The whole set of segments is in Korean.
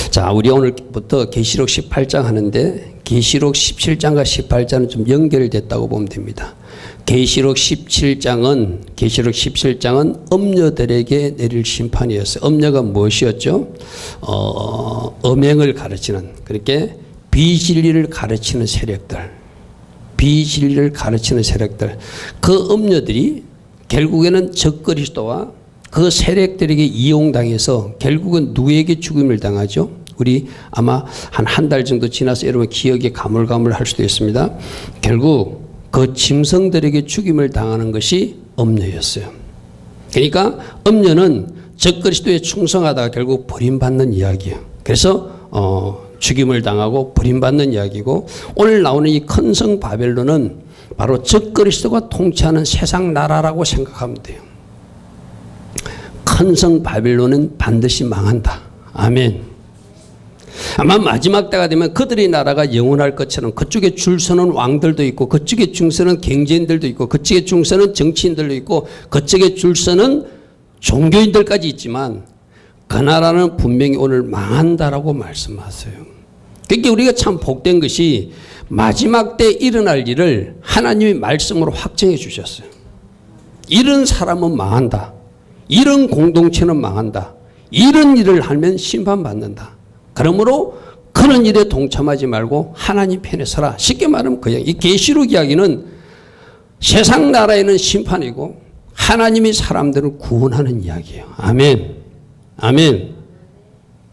자, 우리 오늘부터 계시록 18장 하는데 계시록 17장과 18장은 좀 연결됐다고 보면 됩니다. 계시록 17장은 엄녀들에게 내릴 심판이었어요. 엄녀가 무엇이었죠? 음행을 가르치는, 그렇게 비진리를 가르치는 세력들, 그 엄녀들이 결국에는 적그리스도와 그 세력들에게 이용당해서 결국은 누구에게 죽임을 당하죠? 우리 아마 한 달 정도 지나서 여러분 기억에 가물가물할 수도 있습니다. 결국 그 짐승들에게 죽임을 당하는 것이 엄녀였어요. 그러니까 엄녀는 적그리스도에 충성하다가 결국 버림받는 이야기예요. 그래서 죽임을 당하고 버림받는 이야기고, 오늘 나오는 이 큰 성 바벨론은 바로 적그리스도가 통치하는 세상 나라라고 생각하면 돼요. 큰 성 바벨론은 반드시 망한다. 아멘. 아마 마지막 때가 되면 그들의 나라가 영원할 것처럼 그쪽에 줄 서는 왕들도 있고, 그쪽에 줄 서는 경제인들도 있고, 그쪽에 줄 서는 정치인들도 있고, 그쪽에 줄 서는 종교인들까지 있지만 그 나라는 분명히 오늘 망한다라고 말씀하세요. 그러니까 우리가 참 복된 것이 마지막 때 일어날 일을 하나님이 말씀으로 확정해 주셨어요. 이런 사람은 망한다. 이런 공동체는 망한다. 이런 일을 하면 심판받는다. 그러므로 그런 일에 동참하지 말고 하나님 편에 서라. 쉽게 말하면 그냥 이 계시록 이야기는 세상 나라에는 심판이고 하나님이 사람들을 구원하는 이야기예요. 아멘. 아멘.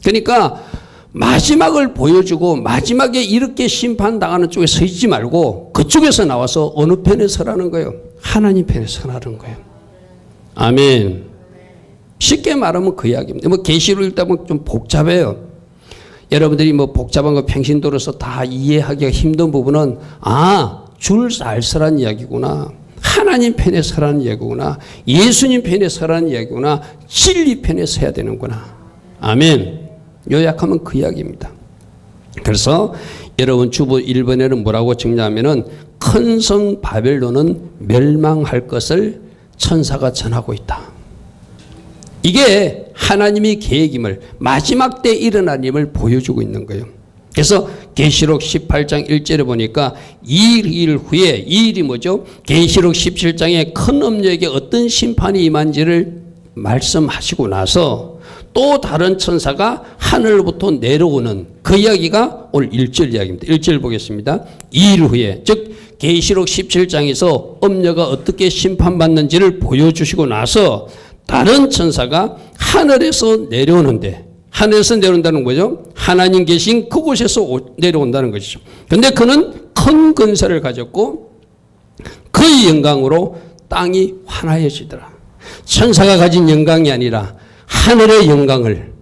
그러니까 마지막을 보여주고 마지막에 이렇게 심판당하는 쪽에 서 있지 말고 그쪽에서 나와서 어느 편에 서라는 거예요? 하나님 편에 서라는 거예요. 아멘. 쉽게 말하면 그 이야기입니다. 뭐 계시록 읽다 보면 좀 복잡해요. 여러분들이 뭐 복잡한 거 평신도로서 다 이해하기가 힘든 부분은 줄 잘 서라는 이야기구나. 하나님 편에 서라는 이야기구나. 예수님 편에 서라는 이야기구나. 진리 편에 서야 되는구나. 아멘. 요약하면 그 이야기입니다. 그래서 여러분 주보 1번에는 뭐라고 정리하면은 큰 성 바벨론은 멸망할 것을 천사가 전하고 있다. 이게 하나님의 계획임을, 마지막 때 일어날 일을 보여주고 있는 거예요. 그래서 계시록 18장 1절에 보니까 이 일 후에, 이 일이 뭐죠? 계시록 17장에 큰 엄녀에게 어떤 심판이 임한지를 말씀하시고 나서 또 다른 천사가 하늘로부터 내려오는 그 이야기가 오늘 1절 이야기입니다. 1절 보겠습니다. 이 일 후에, 즉 계시록 17장에서 엄녀가 어떻게 심판받는지를 보여주시고 나서 다른 천사가 하늘에서 내려오는데, 하늘에서 내려온다는 거죠. 하나님 계신 그곳에서 내려온다는 것이죠. 그런데 그는 큰 권세를 가졌고 그의 영광으로 땅이 환하여지더라. 천사가 가진 영광이 아니라 하늘의 영광을,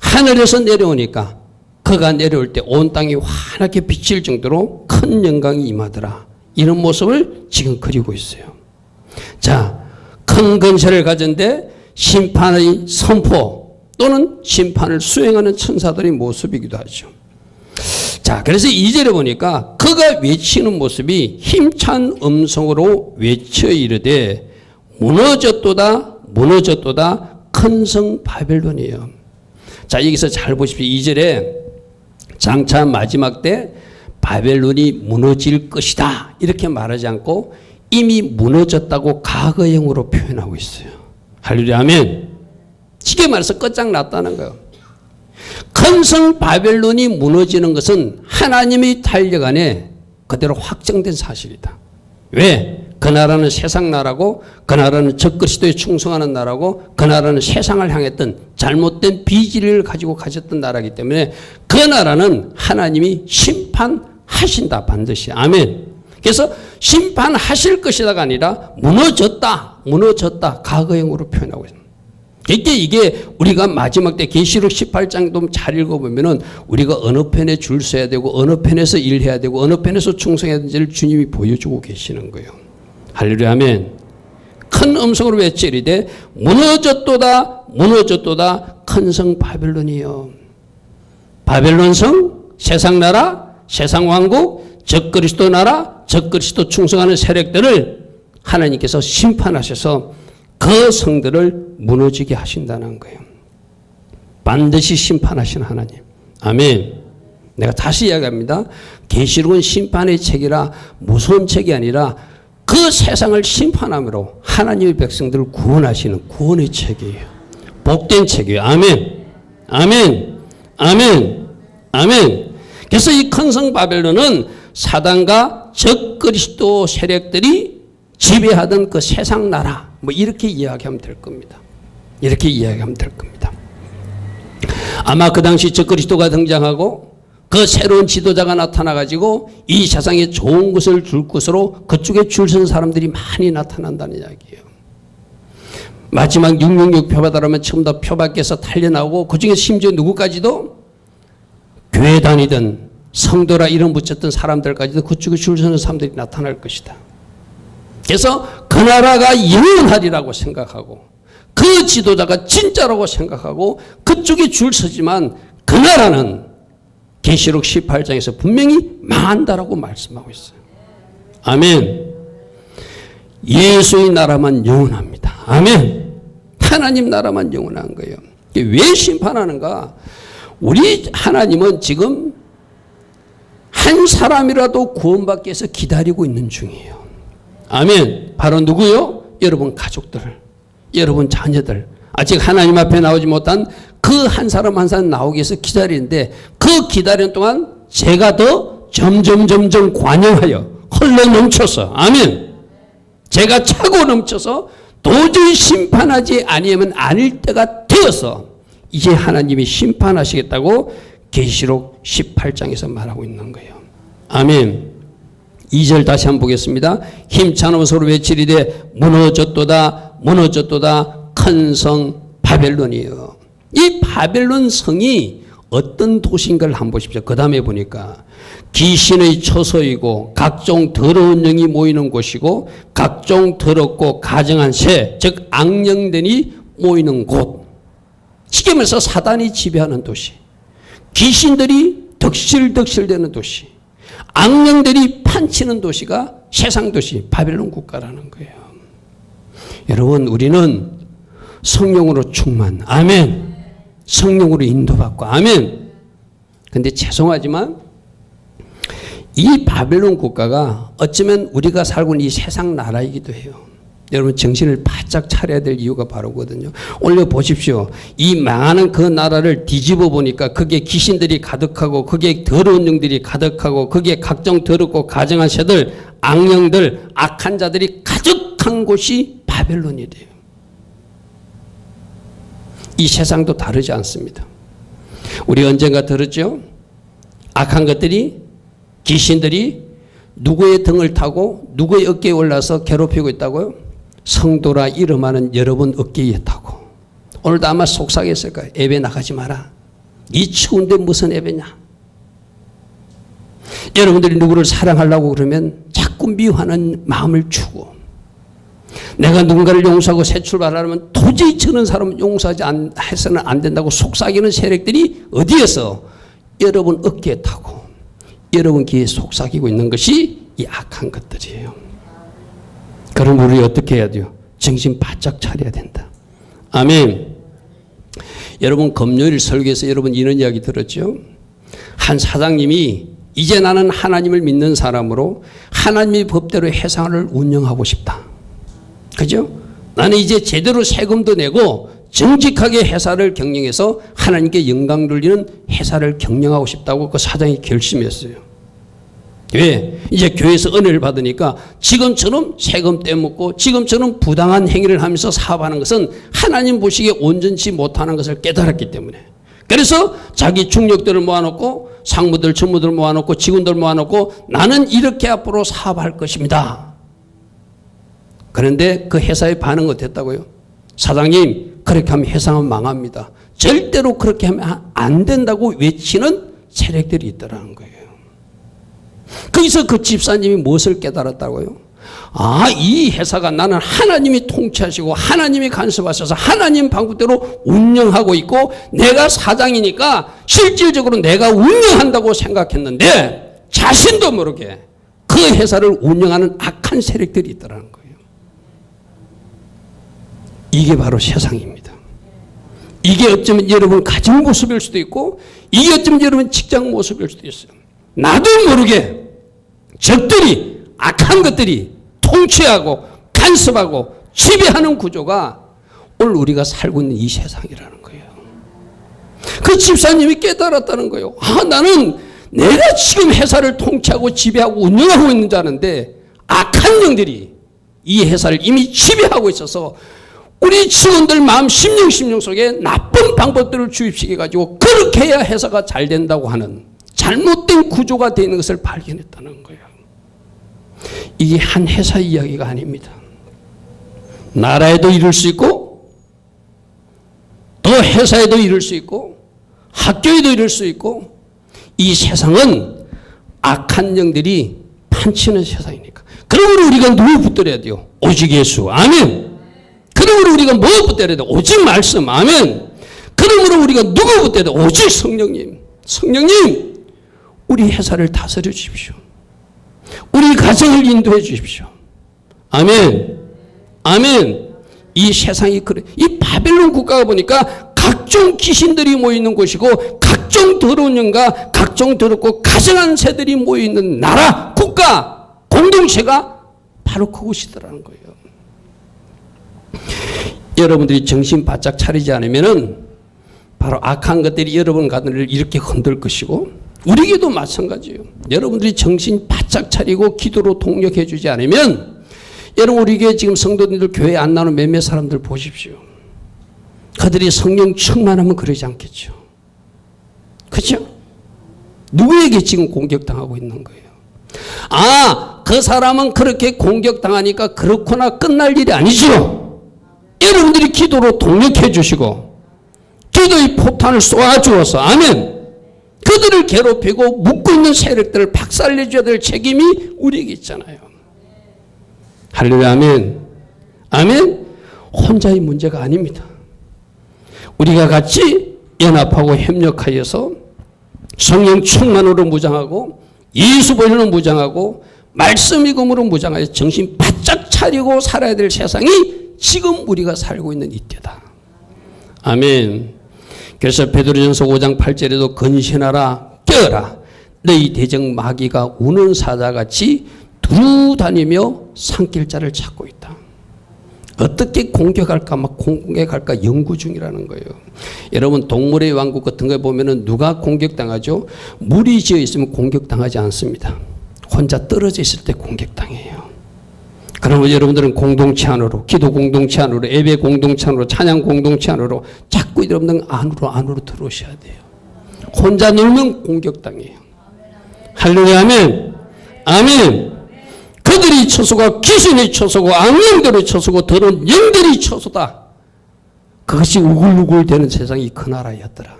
하늘에서 내려오니까 그가 내려올 때 온 땅이 환하게 비칠 정도로 큰 영광이 임하더라. 이런 모습을 지금 그리고 있어요. 자, 큰 권세를 가졌는데 심판의 선포 또는 심판을 수행하는 천사들의 모습이기도 하죠. 자, 그래서 2절에 보니까 그가 외치는 모습이 힘찬 음성으로 외쳐 이르되 무너졌도다 무너졌도다 큰 성 바벨론이에요. 자, 여기서 잘 보십시오. 2절에 장차 마지막 때 바벨론이 무너질 것이다 이렇게 말하지 않고 이미 무너졌다고 과거형으로 표현하고 있어요. 할렐루야, 아멘. 쉽게 말해서 끝장났다는 거예요. 큰 성 바벨론이 무너지는 것은 하나님의 탄력 안에 그대로 확정된 사실이다. 왜? 그 나라는 세상 나라고, 그 나라는 적그리스도에 충성하는 나라고, 그 나라는 세상을 향했던 잘못된 비진리를 가지고 가졌던 나라이기 때문에 그 나라는 하나님이 심판하신다, 반드시. 아멘. 그래서 심판하실 것이다가 아니라 무너졌다, 과거형으로 표현하고 있습니다. 이게 우리가 마지막 때 계시록 18장도 잘 읽어보면은 우리가 어느 편에 줄 서야 되고 어느 편에서 일해야 되고 어느 편에서 충성해야 되는지를 주님이 보여주고 계시는 거예요. 할렐루야, 아멘. 큰 음성으로 외치리되 무너졌도다 큰 성 바벨론이요. 바벨론 성, 세상 나라, 세상 왕국, 적그리스도 나라, 적그리스도 충성하는 세력들을 하나님께서 심판하셔서 그 성들을 무너지게 하신다는 거예요. 반드시 심판하신 하나님. 아멘. 내가 다시 이야기합니다. 계시록은 심판의 책이라 무서운 책이 아니라 그 세상을 심판함으로 하나님의 백성들을 구원하시는 구원의 책이에요. 복된 책이에요. 아멘. 아멘. 아멘. 아멘. 그래서 이 큰 성 바벨론은 사단과 적그리스도 세력들이 지배하던 그 세상 나라, 뭐 이렇게 이야기하면 될 겁니다. 이렇게 이야기하면 될 겁니다. 아마 그 당시 적그리스도가 등장하고 그 새로운 지도자가 나타나가지고 이 세상에 좋은 것을 줄 것으로 그쪽에 줄 선 사람들이 많이 나타난다는 이야기예요. 마지막 666 표받아라면 처음 다 표 밖에서 탈려나오고 그중에 심지어 누구까지도 교회 다니던 성도라 이름 붙였던 사람들까지도 그쪽에 줄 서는 사람들이 나타날 것이다. 그래서 그 나라가 영원하리라고 생각하고 그 지도자가 진짜라고 생각하고 그쪽에 줄 서지만 그 나라는 계시록 18장에서 분명히 망한다라고 말씀하고 있어요. 아멘. 예수의 나라만 영원합니다. 아멘. 하나님 나라만 영원한 거예요. 왜 심판하는가? 우리 하나님은 지금 한 사람이라도 구원받기 위해서 기다리고 있는 중이에요. 아멘. 바로 누구요? 여러분 가족들, 여러분 자녀들, 아직 하나님 앞에 나오지 못한 그 한 사람 한 사람 나오기 위해서 기다리는데 그 기다리는 동안 제가 더 점점 관영하여 흘러 넘쳐서, 아멘, 제가 차고 넘쳐서 도저히 심판하지 아니하면 아닐 때가 되어서 이제 하나님이 심판하시겠다고 계시록 18장에서 말하고 있는 거예요. 아멘. 2절 다시 한번 보겠습니다. 힘찬 소로 외치리되 무너졌도다 무너졌도다 큰 성 바벨론이요. 이 바벨론 성이 어떤 도시인가를 한번 보십시오. 그 다음에 보니까 귀신의 처소이고 각종 더러운 영이 모이는 곳이고 각종 더럽고 가증한 새, 즉 악령들이 모이는 곳. 쉽게 말해서 사단이 지배하는 도시, 귀신들이 덕실덕실되는 도시, 악령들이 판치는 도시가 세상 도시 바벨론 국가라는 거예요. 여러분, 우리는 성령으로 충만, 아멘, 성령으로 인도받고, 아멘. 근데 죄송하지만 이 바벨론 국가가 어쩌면 우리가 살고 있는 이 세상 나라이기도 해요. 여러분 정신을 바짝 차려야 될 이유가 바로거든요. 오늘 보십시오. 이 망하는 그 나라를 뒤집어 보니까 거기에 귀신들이 가득하고 거기에 더러운 영들이 가득하고 거기에 각종 더럽고 가증한 새들, 악령들, 악한 자들이 가득한 곳이 바벨론이래요. 이 세상도 다르지 않습니다. 우리 언젠가 들었죠? 악한 것들이, 귀신들이 누구의 등을 타고 누구의 어깨에 올라서 괴롭히고 있다고요? 성도라 이름하는 여러분 어깨에 타고. 오늘도 아마 속삭였을 거예요. 예배 나가지 마라. 이 추운데 무슨 예배냐. 여러분들이 누구를 사랑하려고 그러면 자꾸 미워하는 마음을 주고, 내가 누군가를 용서하고 새 출발하려면 도저히 저는 사람은 용서하지 해서는 안 된다고 속삭이는 세력들이 어디에서? 여러분 어깨에 타고 여러분 귀에 속삭이고 있는 것이 이 악한 것들이에요. 그럼 우리 어떻게 해야 돼요? 정신 바짝 차려야 된다. 아멘. 여러분 금요일 설교에서 여러분 이런 이야기 들었죠? 한 사장님이 이제 나는 하나님을 믿는 사람으로 하나님의 법대로 회사를 운영하고 싶다. 그죠? 나는 이제 제대로 세금도 내고 정직하게 회사를 경영해서 하나님께 영광 돌리는 회사를 경영하고 싶다고 그 사장이 결심했어요. 왜? 이제 교회에서 은혜를 받으니까 지금처럼 세금 떼먹고 지금처럼 부당한 행위를 하면서 사업하는 것은 하나님 보시기에 온전치 못하는 것을 깨달았기 때문에, 그래서 자기 중력들을 모아놓고 상무들, 전무들 모아놓고 직원들 모아놓고 나는 이렇게 앞으로 사업할 것입니다. 그런데 그 회사의 반응은 어땠다고요? 사장님, 그렇게 하면 회사는 망합니다. 절대로 그렇게 하면 안 된다고 외치는 세력들이 있더라는 거예요. 거기서 그 집사님이 무엇을 깨달았다고요? 아, 이 회사가 나는 하나님이 통치하시고 하나님이 간섭하셔서 하나님 방법대로 운영하고 있고 내가 사장이니까 실질적으로 내가 운영한다고 생각했는데 자신도 모르게 그 회사를 운영하는 악한 세력들이 있더라는 거예요. 이게 바로 세상입니다. 이게 어쩌면 여러분 가정 모습일 수도 있고 이게 어쩌면 여러분 직장 모습일 수도 있어요. 나도 모르게 적들이 악한 것들이 통치하고 간섭하고 지배하는 구조가 오늘 우리가 살고 있는 이 세상이라는 거예요. 그 집사님이 깨달았다는 거예요. 나는 내가 지금 회사를 통치하고 지배하고 운영하고 있는 줄 아는데 악한 영들이 이 회사를 이미 지배하고 있어서 우리 직원들 마음 심령 속에 나쁜 방법들을 주입시켜가지고 그렇게 해야 회사가 잘 된다고 하는 잘못된 구조가 되는 것을 발견했다는 거예요. 이게 한 회사 이야기가 아닙니다. 나라에도 이룰 수 있고 또 회사에도 이룰 수 있고 학교에도 이룰 수 있고 이 세상은 악한 영들이 판치는 세상이니까. 그러므로 우리가 누구 붙들어야 돼요? 오직 예수. 아멘. 그러므로 우리가 뭐 붙들어야 돼요? 오직 말씀. 아멘. 그러므로 우리가 누구 붙들어야 돼요? 오직 성령님. 성령님, 우리 회사를 다스려 주십시오. 우리 가정을 인도해 주십시오. 아멘. 아멘. 이 세상이 그래. 이 바벨론 국가가 보니까 각종 귀신들이 모이는 곳이고 각종 더러운 영과 각종 더럽고 가증한 새들이 모이는 나라, 국가, 공동체가 바로 그곳이더라는 거예요. 여러분들이 정신 바짝 차리지 않으면은 바로 악한 것들이 여러분 가정을 이렇게 흔들 것이고 우리에게도 마찬가지예요. 여러분들이 정신 바짝 차리고 기도로 동력해 주지 않으면 여러분 우리에게 지금 성도님들 교회 안 나오는 몇몇 사람들 보십시오. 그들이 성령 충만하면 그러지 않겠죠. 그렇죠? 누구에게 지금 공격당하고 있는 거예요? 그 사람은 그렇게 공격당하니까 그렇구나 끝날 일이 아니죠. 여러분들이 기도로 동력해 주시고 기도의 포탄을 쏘아주어서 아멘. 그들을 괴롭히고 묶고 있는 세력들을 박살내줘야 될 책임이 우리에게 있잖아요. 할렐루야. 아멘. 아멘. 혼자의 문제가 아닙니다. 우리가 같이 연합하고 협력하여서 성령 충만으로 무장하고 예수 보혈로 무장하고 말씀 이금으로 무장하여 정신 바짝 차리고 살아야 될 세상이 지금 우리가 살고 있는 이때다. 아멘. 그래서 베드로전서 5장 8절에도 근신하라 깨어라 너희 대적 마귀가 우는 사자같이 두루 다니며 산길자를 찾고 있다. 어떻게 공격할까 막 공격할까 연구 중이라는 거예요. 여러분 동물의 왕국 같은 거 보면은 누가 공격당하죠? 무리 지어 있으면 공격당하지 않습니다. 혼자 떨어져 있을 때 공격당해요. 그러면 여러분들은 공동체 안으로, 기도 공동체 안으로, 예배 공동체 안으로, 찬양 공동체 안으로 자꾸 여러분들 안으로 들어오셔야 돼요. 혼자 놀면 공격당해요. 할렐루야. 아멘. 아멘. 그들이 처소가 귀신의 처소고 악령들의 처소고 더러운 영들의 처소다. 그것이 우글우글 되는 세상이 그 나라였더라.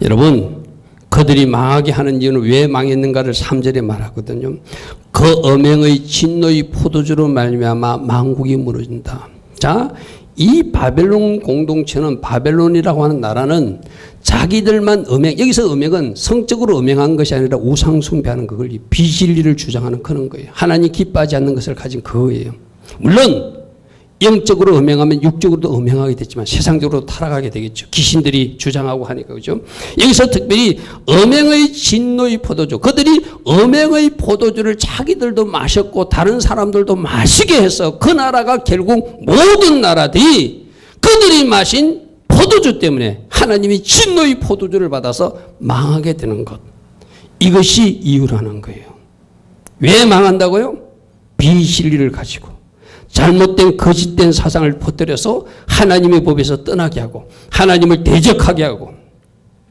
여러분 그들이 망하게 하는 이유는 왜 망했는가를 3절에 말하거든요. 그 엄행의 진노의 포도주로 말미암아 만국이 무너진다. 자, 이 바벨론 공동체는 바벨론이라고 하는 나라는 자기들만 여기서 음행은 성적으로 음행한 것이 아니라 우상 숭배하는 그걸 비진리를 주장하는 그런 거예요. 하나님 기뻐하지 않는 것을 가진 그거예요. 물론 영적으로 음행하면 육적으로도 음행하게 됐지만 세상적으로 타락하게 되겠죠. 귀신들이 주장하고 하니까 그죠. 여기서 특별히 음행의 진노의 포도주, 그들이 음행의 포도주를 자기들도 마셨고 다른 사람들도 마시게 해서 그 나라가 결국 모든 나라들이 그들이 마신 포도주 때문에 하나님이 진노의 포도주를 받아서 망하게 되는 것, 이것이 이유라는 거예요. 왜 망한다고요? 비진리를 가지고 잘못된 거짓된 사상을 퍼뜨려서 하나님의 법에서 떠나게 하고 하나님을 대적하게 하고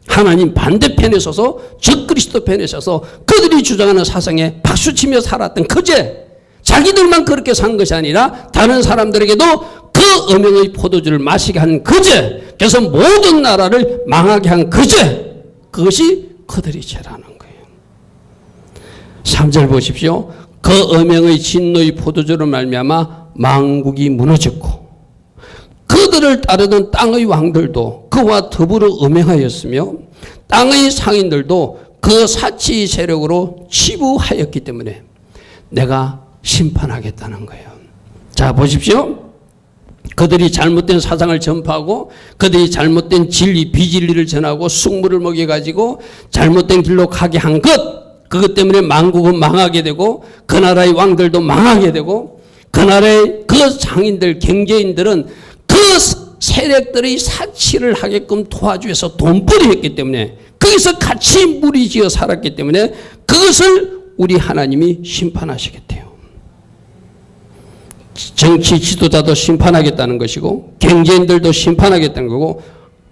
하나님 반대편에 서서 적그리스도 편에 서서 그들이 주장하는 사상에 박수치며 살았던 그제 자기들만 그렇게 산 것이 아니라 다른 사람들에게도 그 음행의 포도주를 마시게 한 그제, 그래서 모든 나라를 망하게 한 그제, 그것이 그들이 죄라는 거예요. 3절 보십시오. 그 음행의 진노의 포도주로 말미암아 만국이 무너졌고 그들을 따르던 땅의 왕들도 그와 더불어 음행하였으며 땅의 상인들도 그 사치의 세력으로 치부하였기 때문에 내가 심판하겠다는 거예요. 자 보십시오. 그들이 잘못된 사상을 전파하고 그들이 잘못된 진리, 비진리를 전하고 숙물을 먹여가지고 잘못된 길로 가게 한 것, 그것 때문에 만국은 망하게 되고 그 나라의 왕들도 망하게 되고 그 나라의 그 장인들, 경제인들은 그 세력들의 사치를 하게끔 도와주어서 돈벌이 했기 때문에 거기서 같이 무리지어 살았기 때문에 그것을 우리 하나님이 심판하시겠대요. 정치 지도자도 심판하겠다는 것이고 경제인들도 심판하겠다는 거고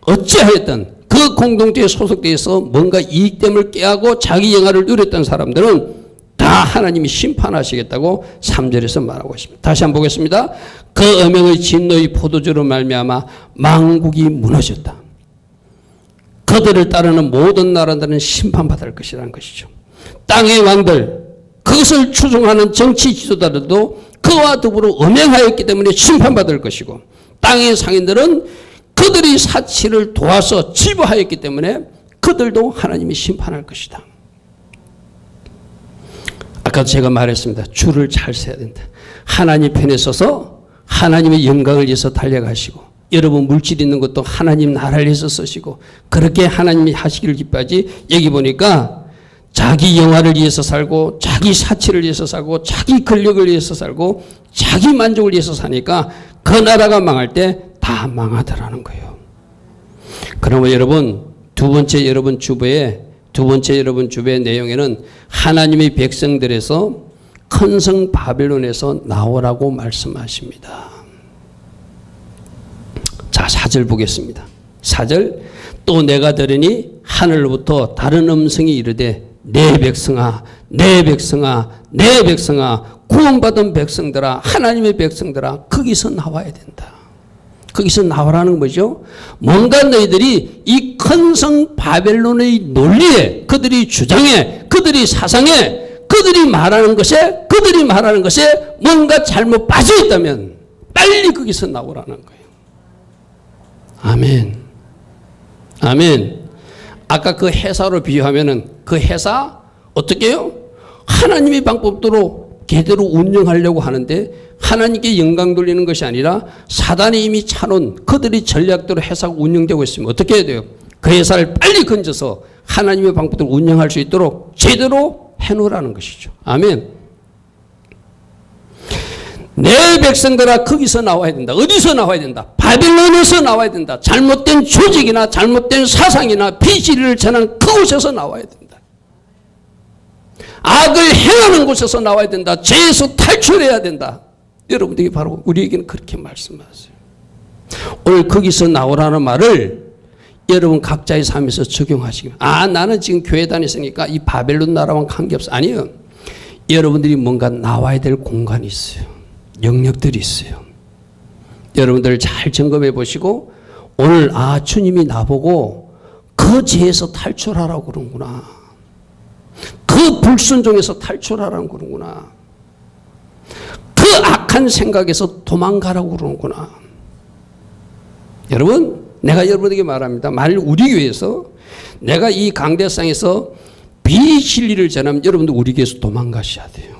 어찌하였든 그 공동체에 소속되어서 뭔가 이익됨을 꾀하고 자기 영화를 누렸던 사람들은 다 하나님이 심판하시겠다고 3절에서 말하고 있습니다. 다시 한번 보겠습니다. 그 음행의 진노의 포도주로 말미암아 만국이 무너졌다. 그들을 따르는 모든 나라들은 심판받을 것이라는 것이죠. 땅의 왕들, 그것을 추종하는 정치 지도자들도 그와 더불어 음행하였기 때문에 심판받을 것이고 땅의 상인들은 그들이 사치를 도와서 지배하였기 때문에 그들도 하나님이 심판할 것이다. 아까 제가 말했습니다. 줄을 잘 서야 된다. 하나님 편에 서서 하나님의 영광을 위해서 달려가시고 여러분 물질 있는 것도 하나님 나라를 위해서 쓰시고 그렇게 하나님이 하시기를 기뻐하지. 여기 보니까 자기 영화를 위해서 살고 자기 사치를 위해서 살고 자기 권력을 위해서 살고 자기 만족을 위해서 사니까 그 나라가 망할 때 다 망하더라는 거예요. 그러면 여러분 두 번째 여러분 주보의 내용에는 하나님의 백성들에서 큰 성 바벨론에서 나오라고 말씀하십니다. 자, 4절 보겠습니다. 4절 또 내가 들으니 하늘로부터 다른 음성이 이르되 내 백성아 내 백성아 내 백성아 구원받은 백성들아 하나님의 백성들아 거기서 나와야 된다. 거기서 나오라는 거죠. 뭔가 너희들이 이 큰 성 바벨론의 논리에 그들이 주장에 그들이 사상에 그들이 말하는 것에 뭔가 잘못 빠져 있다면 빨리 거기서 나오라는 거예요. 아멘. 아멘. 아까 그 회사로 비유하면은 그 회사 어떻게 해요? 하나님의 방법대로 제대로 운영하려고 하는데 하나님께 영광 돌리는 것이 아니라 사단이 이미 차놓은 그들이 전략대로 회사가 운영되고 있으면 어떻게 해야 돼요? 그 회사를 빨리 건져서 하나님의 방법대로 운영할 수 있도록 제대로 해놓으라는 것이죠. 아멘. 내 백성들아 거기서 나와야 된다. 어디서 나와야 된다? 바빌론에서 나와야 된다. 잘못된 조직이나 잘못된 사상이나 비진리를 전하는 그곳에서 나와야 된다. 악을 행하는 곳에서 나와야 된다. 죄에서 탈출해야 된다. 여러분들이 바로 우리에게는 그렇게 말씀하세요. 오늘 거기서 나오라는 말을 여러분 각자의 삶에서 적용하시기 바랍니다. 나는 지금 교회 다녔으니까 이 바벨론 나라와 관계없어. 아니요. 여러분들이 뭔가 나와야 될 공간이 있어요. 영역들이 있어요. 여러분들 잘 점검해 보시고 오늘 주님이 나보고 그 죄에서 탈출하라고 그러는구나. 그 불순종에서 탈출하라고 그러는구나. 그 악한 생각에서 도망가라고 그러는구나. 여러분, 내가 여러분에게 말합니다. 만일 우리 교회에서 내가 이 강대상에서 비진리를 전하면 여러분들 우리 교회에서 도망가셔야 돼요.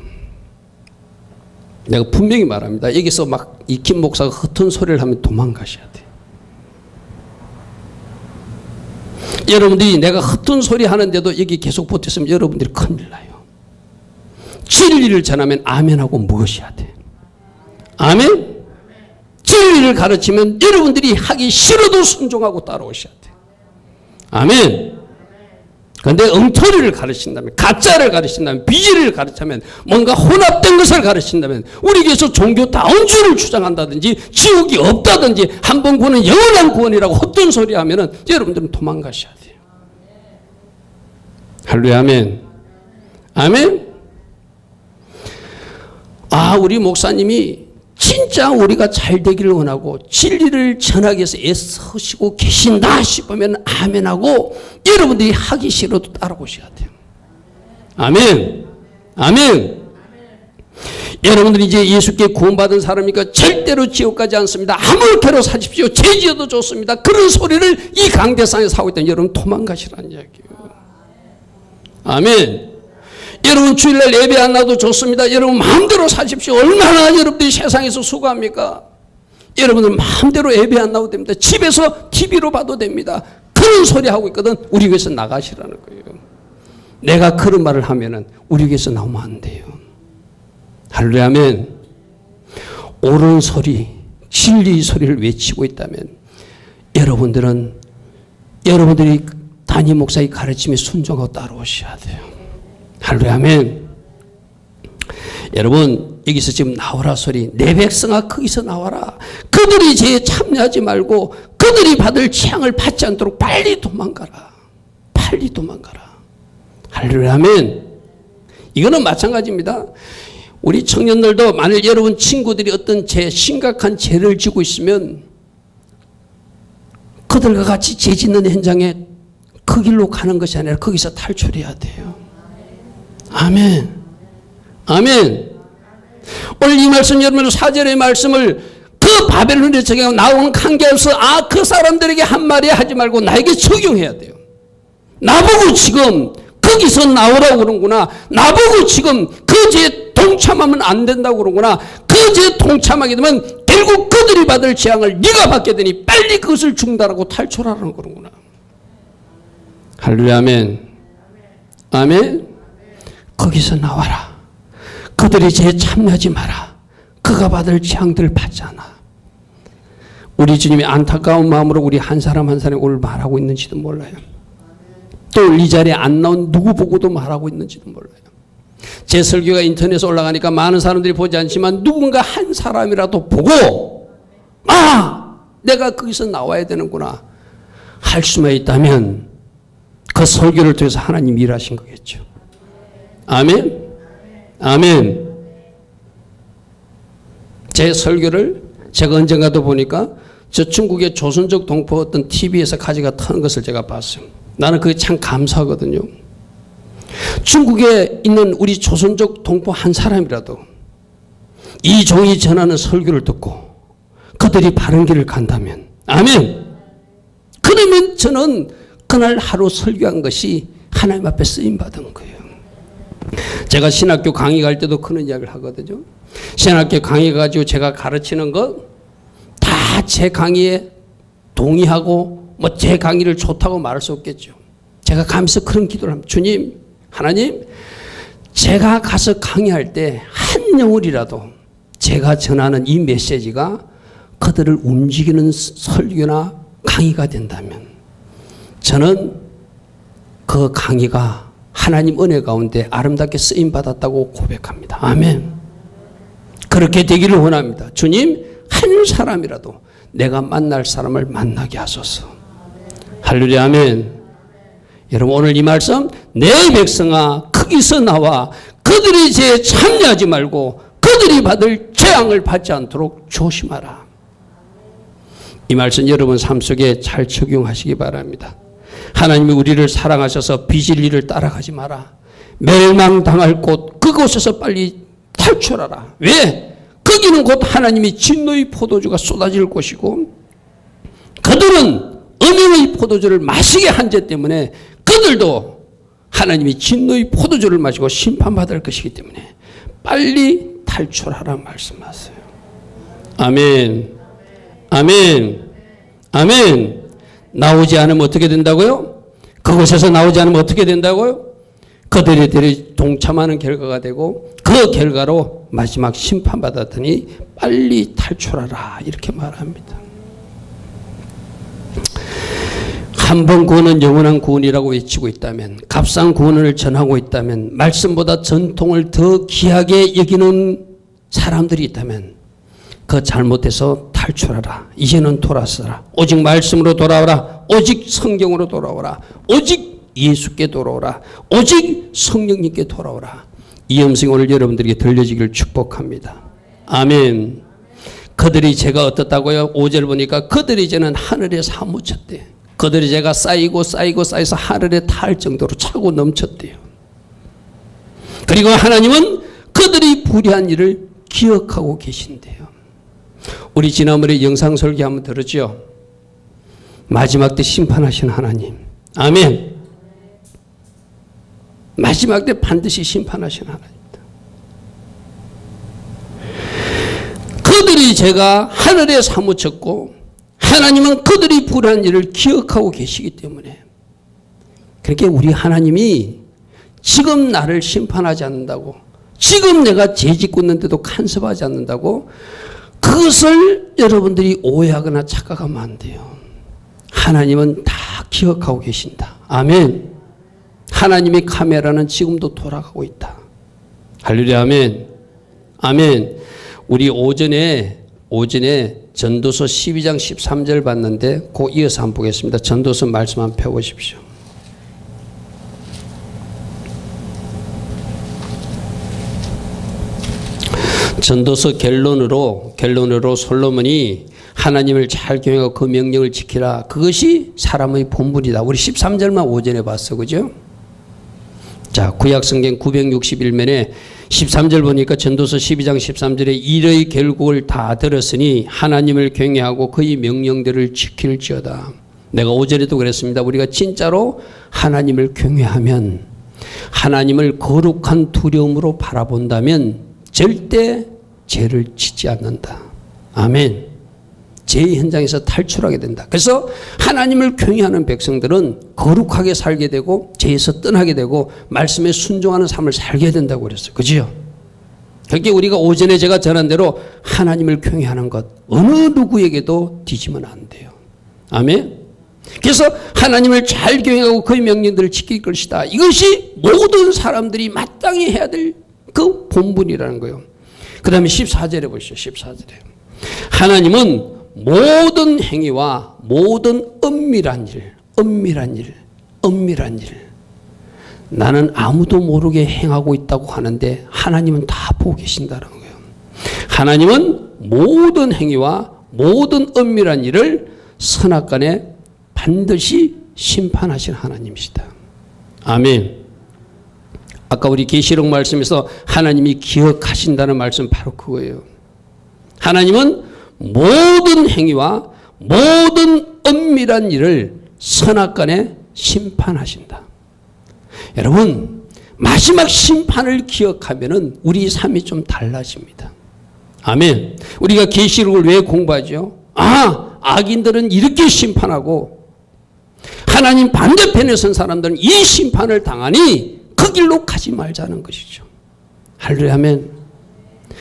내가 분명히 말합니다. 여기서 막 이 김 목사가 흩은 소리를 하면 도망가셔야 돼요. 여러분들이 내가 흩은 소리 하는데도 여기 계속 버텼으면 여러분들이 큰일 나요. 진리를 전하면 아멘하고 무엇이야 돼. 아멘? 진리를 가르치면 여러분들이 하기 싫어도 순종하고 따라오셔야 돼. 아멘? 그런데 엉터리를 가르친다면, 가짜를 가르친다면, 비질을 가르치면, 뭔가 혼합된 것을 가르친다면, 우리에게서 종교다운주를 주장한다든지, 지옥이 없다든지, 한 번 구원은 영원한 구원이라고 헛된 소리 하면은 여러분들은 도망가셔야 돼요. 할렐루야, 아멘. 아멘? 우리 목사님이 진짜 우리가 잘 되기를 원하고 진리를 전하기 위해서 애쓰시고 계신다 싶으면 아멘하고 여러분들이 하기 싫어도 따라오셔야 돼요. 아멘. 아멘. 여러분들이 이제 예수께 구원받은 사람이니까 절대로 지옥 가지 않습니다. 아무렇게나 사십시오. 죄 지어도 좋습니다. 그런 소리를 이 강대상에서 하고 있다면 여러분 도망가시라는 이야기예요. 아멘. 여러분 주일날 예배 안 나도 좋습니다. 여러분 마음대로 사십시오. 얼마나 여러분들이 세상에서 수고합니까? 여러분들 마음대로 예배 안 나와도 됩니다. 집에서 TV로 봐도 됩니다. 그런 소리 하고 있거든. 우리 교회에서 나가시라는 거예요. 내가 그런 말을 하면은 우리 교회에서 나오면 안 돼요. 할렐루야 아멘. 옳은 소리, 진리 소리를 외치고 있다면 여러분들이 담임 목사의 가르침에 순종하고 따라오셔야 돼요. 할렐루야 아멘. 여러분 여기서 지금 나오라 소리, 내 백성아 거기서 나와라. 그들이 죄에 참여하지 말고 그들이 받을 재앙을 받지 않도록 빨리 도망가라. 빨리 도망가라. 할렐루야 아멘. 이거는 마찬가지입니다. 우리 청년들도 만일 여러분 친구들이 어떤 심각한 죄를 지고 있으면 그들과 같이 죄 짓는 현장에 그 길로 가는 것이 아니라 거기서 탈출해야 돼요. 아멘. 아멘. 오늘 이 말씀 여러분 4절의 말씀을 그 바벨론에 적용하고 나오는 관계에서 그 사람들에게 한 말이 하지 말고 나에게 적용해야 돼요. 나보고 지금 거기서 나오라고 그러는구나. 나보고 지금 그 죄에 동참하면 안 된다고 그러는구나. 그 죄에 동참하게 되면 결국 그들이 받을 재앙을 네가 받게 되니 빨리 그것을 중단하고 탈출하라는 거는구나. 할렐루야 아멘. 아멘. 거기서 나와라. 그들이 죄에 참여하지 마라. 그가 받을 재앙들을 받지 않아. 우리 주님이 안타까운 마음으로 우리 한 사람 한 사람이 오늘 말하고 있는지도 몰라요. 또 이 자리에 안 나온 누구 보고도 말하고 있는지도 몰라요. 제 설교가 인터넷에 올라가니까 많은 사람들이 보지 않지만 누군가 한 사람이라도 보고 내가 거기서 나와야 되는구나 할 수만 있다면 그 설교를 통해서 하나님이 일하신 거겠죠. 아멘. 아멘. 제 설교를 제가 언젠가도 보니까 저 중국의 조선족 동포 어떤 TV에서 가지가 터는 것을 제가 봤어요. 나는 그게 참 감사하거든요. 중국에 있는 우리 조선족 동포 한 사람이라도 이 종이 전하는 설교를 듣고 그들이 바른 길을 간다면 아멘. 그러면 저는 그날 하루 설교한 것이 하나님 앞에 쓰임받은 거예요. 제가 신학교 강의 갈 때도 그런 이야기를 하거든요. 신학교 강의 가지고 제가 가르치는 것 다 제 강의에 동의하고 제 강의를 좋다고 말할 수 없겠죠. 제가 가면서 그런 기도를 합니다. 주님, 하나님, 제가 가서 강의할 때 한 영혼이라도 제가 전하는 이 메시지가 그들을 움직이는 설교나 강의가 된다면 저는 그 강의가 하나님 은혜 가운데 아름답게 쓰임받았다고 고백합니다. 아멘. 그렇게 되기를 원합니다. 주님, 한 사람이라도 내가 만날 사람을 만나게 하소서. 할렐루야 아멘. 여러분 오늘 이 말씀, 내 백성아 거기서 나와 그들이 죄에 참여하지 말고 그들이 받을 재앙을 받지 않도록 조심하라. 이 말씀 여러분 삶 속에 잘 적용하시기 바랍니다. 하나님이 우리를 사랑하셔서 빚을 일을 따라가지 마라. 멸망당할 곳 그곳에서 빨리 탈출하라. 왜? 거기는 곧 하나님이 진노의 포도주가 쏟아질 곳이고 그들은 음행의 포도주를 마시게 한 죄 때문에 그들도 하나님이 진노의 포도주를 마시고 심판받을 것이기 때문에 빨리 탈출하라 말씀하세요. 아멘. 아멘. 아멘. 나오지 않으면 어떻게 된다고요? 그곳에서 나오지 않으면 어떻게 된다고요? 그들이 동참하는 결과가 되고 그 결과로 마지막 심판받았더니 빨리 탈출하라 이렇게 말합니다. 한 번 구원은 영원한 구원이라고 외치고 있다면, 값싼 구원을 전하고 있다면, 말씀보다 전통을 더 귀하게 여기는 사람들이 있다면 그 잘못해서 탈출하라. 이제는 돌아서라. 오직 말씀으로 돌아오라. 오직 성경으로 돌아오라. 오직 예수께 돌아오라. 오직 성령님께 돌아오라. 이 음성이 오늘 여러분들에게 들려지기를 축복합니다. 아멘. 그들이 죄가 어떻다고요? 5절 보니까 그들이 이제는 하늘에 사무쳤대. 그들이 죄가 쌓여서 하늘에 닿을 정도로 차고 넘쳤대요. 그리고 하나님은 그들이 불의한 일을 기억하고 계신대요. 우리 지난번에 영상 설교 한번 들었죠? 마지막 때 심판하신 하나님. 아멘. 마지막 때 반드시 심판하신 하나님입니다. 그들이 그들이 죄가 하늘에 사무쳤고 하나님은 그들이 불의한 일을 기억하고 계시기 때문에, 그렇게 우리 하나님이 지금 나를 심판하지 않는다고, 지금 내가 죄 짓고 있는데도 간섭하지 않는다고, 그것을 여러분들이 오해하거나 착각하면 안 돼요. 하나님은 다 기억하고 계신다. 아멘. 하나님의 카메라는 지금도 돌아가고 있다. 할렐루야. 아멘. 아멘. 우리 오전에 전도서 12장 13절 봤는데 그 이어서 한번 보겠습니다. 전도서 말씀 한번 펴보십시오. 전도서 결론으로 솔로몬이 하나님을 잘 경외하고 그 명령을 지키라. 그것이 사람의 본분이다. 우리 13절만 오전에 봤어. 그죠? 자, 구약성경 961면에 13절 보니까 전도서 12장 13절에 일의 결국을 다 들었으니 하나님을 경외하고 그의 명령들을 지킬지어다. 내가 오전에도 그랬습니다. 우리가 진짜로 하나님을 경외하면, 하나님을 거룩한 두려움으로 바라본다면 절대 죄를 짓지 않는다. 아멘. 죄의 현장에서 탈출하게 된다. 그래서 하나님을 경외하는 백성들은 거룩하게 살게 되고 죄에서 떠나게 되고 말씀에 순종하는 삶을 살게 된다고 그랬어요. 그죠? 그렇게 우리가 오전에 제가 전한 대로 하나님을 경외하는 것 어느 누구에게도 뒤지면 안 돼요. 아멘. 그래서 하나님을 잘 경외하고 그의 명령들을 지킬 것이다. 이것이 모든 사람들이 마땅히 해야 될 그 본분이라는 거예요. 그 다음에 14절에 보시죠. 14절에 하나님은 모든 행위와 모든 은밀한 일 나는 아무도 모르게 행하고 있다고 하는데 하나님은 다 보고 계신다는 거예요. 하나님은 모든 행위와 모든 은밀한 일을 선악간에 반드시 심판하신 하나님이시다. 아멘. 아까 우리 계시록 말씀에서 하나님이 기억하신다는 말씀 바로 그거예요. 하나님은 모든 행위와 모든 은밀한 일을 선악간에 심판하신다. 여러분, 마지막 심판을 기억하면은 우리 삶이 좀 달라집니다. 아멘. 우리가 계시록을 왜 공부하죠? 악인들은 이렇게 심판하고 하나님 반대편에 선 사람들은 이 심판을 당하니 그 길로 가지 말자는 것이죠. 할렐루야. 아멘.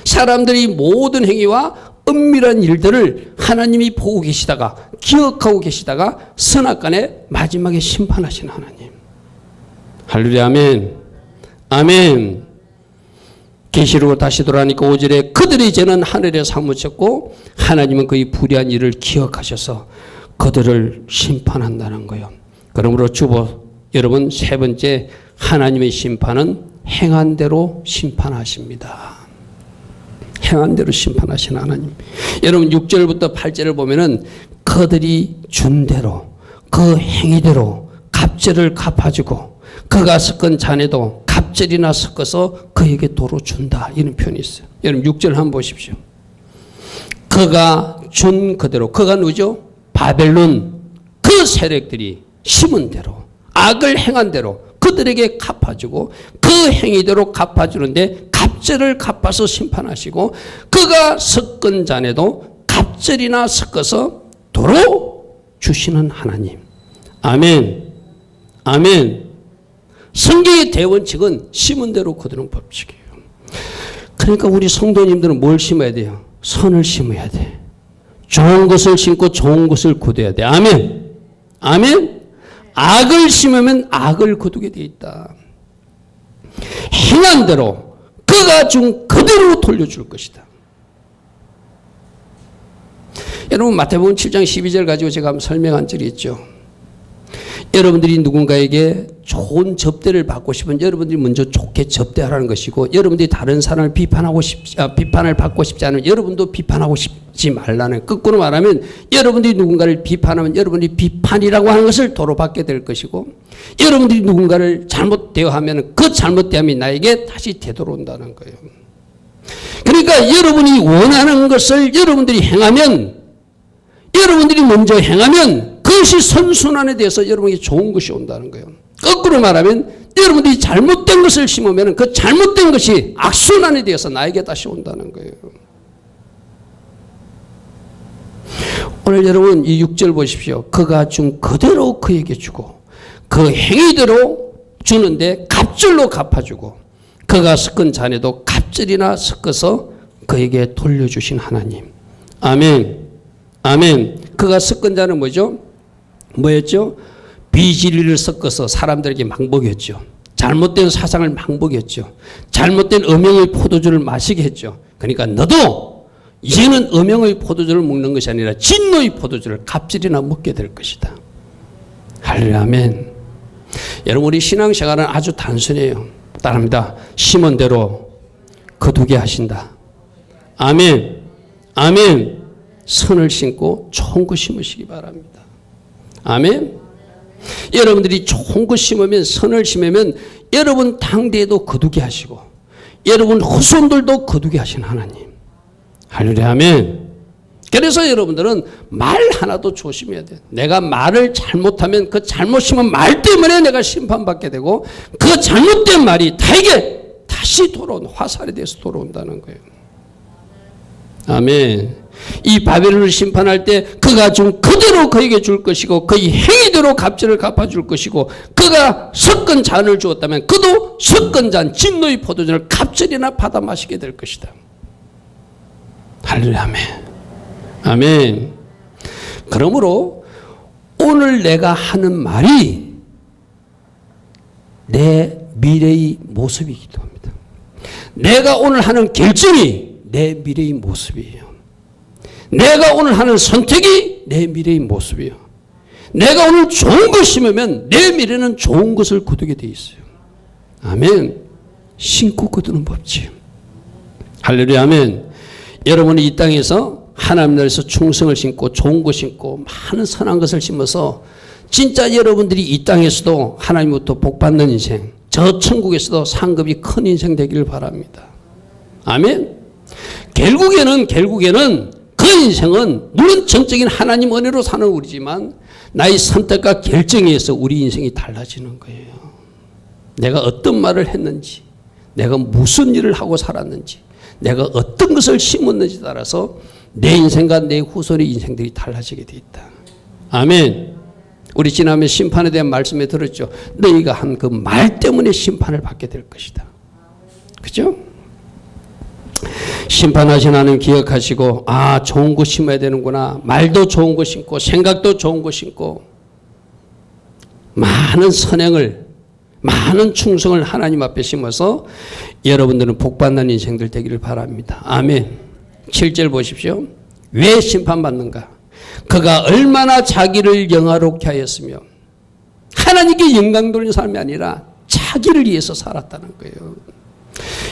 사람들이 모든 행위와 은밀한 일들을 하나님이 보고 계시다가 기억하고 계시다가 선악간에 마지막에 심판하신 하나님. 할렐루야. 아멘. 아멘. 계시록으로 다시 돌아가니까 5절에 그들의 죄는 하늘에 사무쳤고 하나님은 그의 불의한 일을 기억하셔서 그들을 심판한다는 거예요. 그러므로 주보 여러분, 세 번째, 하나님의 심판은 행한 대로 심판하십니다. 행한 대로 심판하신 하나님. 여러분 6절부터 8절을 보면은 그들이 준 대로 그 행위대로 갑절을 갚아주고 그가 섞은 잔에도 갑절이나 섞어서 그에게 도로 준다. 이런 표현이 있어요. 여러분 6절 한번 보십시오. 그가 준 그대로, 그가 누구죠? 바벨론 그 세력들이 심은 대로 악을 행한 대로 그들에게 갚아주고 그 행위대로 갚아주는데 갑절을 갚아서 심판하시고 그가 섞은 잔에도 갑절이나 섞어서 도로 주시는 하나님. 아멘. 아멘. 성경의 대원칙은 심은 대로 거두는 법칙이에요. 그러니까 우리 성도님들은 뭘 심어야 돼요? 선을 심어야 돼. 좋은 것을 심고 좋은 것을 거둬야 돼. 아멘. 아멘. 악을 심으면 악을 거두게 돼 있다. 행한 대로 그가 준 그대로 돌려줄 것이다. 여러분 마태복음 7장 12절 가지고 제가 한번 설명한 적이 있죠. 여러분들이 누군가에게 좋은 접대를 받고 싶으면 여러분들이 먼저 좋게 접대하라는 것이고, 여러분들이 다른 사람을 비판을 받고 싶지 않으면 여러분도 비판하고 싶지 말라는, 거꾸로 말하면 여러분들이 누군가를 비판하면 여러분들이 비판이라고 하는 것을 도로받게 될 것이고, 여러분들이 누군가를 잘못 대하면 그 잘못됨이 나에게 다시 되돌아온다는 거예요. 그러니까 여러분이 원하는 것을 여러분들이 행하면, 여러분들이 먼저 행하면 그것이 선순환에 대해서 여러분에게 좋은 것이 온다는 거예요. 거꾸로 말하면 여러분들이 잘못된 것을 심으면 그 잘못된 것이 악순환에 대해서 나에게 다시 온다는 거예요. 오늘 여러분 이 6절 보십시오. 그가 준 그대로 그에게 주고 그 행위대로 주는데 갑절로 갚아주고 그가 섞은 잔에도 갑절이나 섞어서 그에게 돌려주신 하나님. 아멘. 아멘. 그가 섞은 잔은 뭐죠? 뭐였죠? 비진리를 섞어서 사람들에게 막 먹였죠. 잘못된 사상을 막 먹였죠. 잘못된 음행의 포도주를 마시게 했죠. 그러니까 너도 이제는 음행의 포도주를 먹는 것이 아니라 진노의 포도주를 갑질이나 먹게 될 것이다. 할렐루야. 아멘. 여러분 우리 신앙생활은 아주 단순해요. 따라합니다. 심은 대로 거두게 하신다. 아멘. 아멘. 선을 심고 좋은 거 심으시기 바랍니다. 아멘. 여러분들이 좋은 거 심으면 선을 심으면 여러분 당대에도 거두게 하시고 여러분 후손들도 거두게 하신 하나님. 할렐루야. 아멘. 그래서 여러분들은 말 하나도 조심해야 돼요. 내가 말을 잘못하면 그 잘못심은 말 때문에 내가 심판받게 되고 그 잘못된 말이 나에게 다시 화살이 돼서 돌아온다는 거예요. 아멘. 이 바벨론을 심판할 때 그가 준 그대로 그에게 줄 것이고 그의 행위대로 갑절을 갚아줄 것이고 그가 섞은 잔을 주었다면 그도 섞은 잔 진노의 포도주를 갑절이나 받아 마시게 될 것이다. 할렐루야. 아멘. 아멘. 그러므로 오늘 내가 하는 말이 내 미래의 모습이기도 합니다. 내가 오늘 하는 결정이 내 미래의 모습이에요. 내가 오늘 하는 선택이 내 미래의 모습이에요. 내가 오늘 좋은 것 심으면 내 미래는 좋은 것을 거두게 돼 있어요. 아멘. 심고 거두는 법칙. 할렐루야. 아멘. 여러분이 이 땅에서 하나님 나라에서 충성을 심고 좋은 것 심고 많은 선한 것을 심어서 진짜 여러분들이 이 땅에서도 하나님부터 복받는 인생, 저 천국에서도 상급이 큰 인생 되기를 바랍니다. 아멘. 결국에는 그 인생은 물론 전적인 하나님 은혜로 사는 우리지만 나의 선택과 결정에 의해서 우리 인생이 달라지는 거예요. 내가 어떤 말을 했는지, 내가 무슨 일을 하고 살았는지, 내가 어떤 것을 심었는지 따라서 내 인생과 내 후손의 인생들이 달라지게 돼 있다. 아멘. 우리 지난해 심판에 대한 말씀에 들었죠. 너희가 한 그 말 때문에 심판을 받게 될 것이다. 그죠? 심판하신 하나님 기억하시고 좋은 거 심어야 되는구나. 말도 좋은 거 심고 생각도 좋은 거 심고 많은 선행을 많은 충성을 하나님 앞에 심어서 여러분들은 복받는 인생들 되기를 바랍니다. 아멘. 7절 보십시오. 왜 심판받는가? 그가 얼마나 자기를 영화롭게 하였으며 하나님께 영광 돌린 사람이 아니라 자기를 위해서 살았다는 거예요.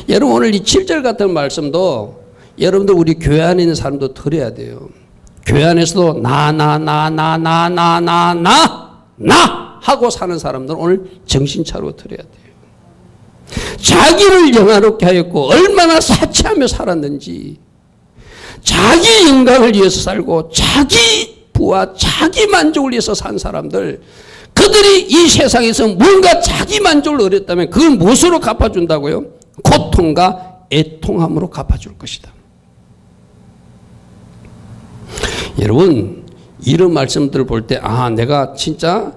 여러분 오늘 이 7절 같은 말씀도 여러분들 우리 교회 안에 있는 사람도 들어야 돼요. 교회 안에서도 나 하고 사는 사람들은 오늘 정신 차리고 들어야 돼요. 자기를 영화롭게 하였고 얼마나 사치하며 살았는지 자기 영광을 위해서 살고 자기 부와 자기 만족을 위해서 산 사람들 그들이 이 세상에서 뭔가 자기 만족을 얻었다면 그걸 무엇으로 갚아준다고요? 고통과 애통함으로 갚아줄 것이다. 여러분 이런 말씀들을 볼 때 내가 진짜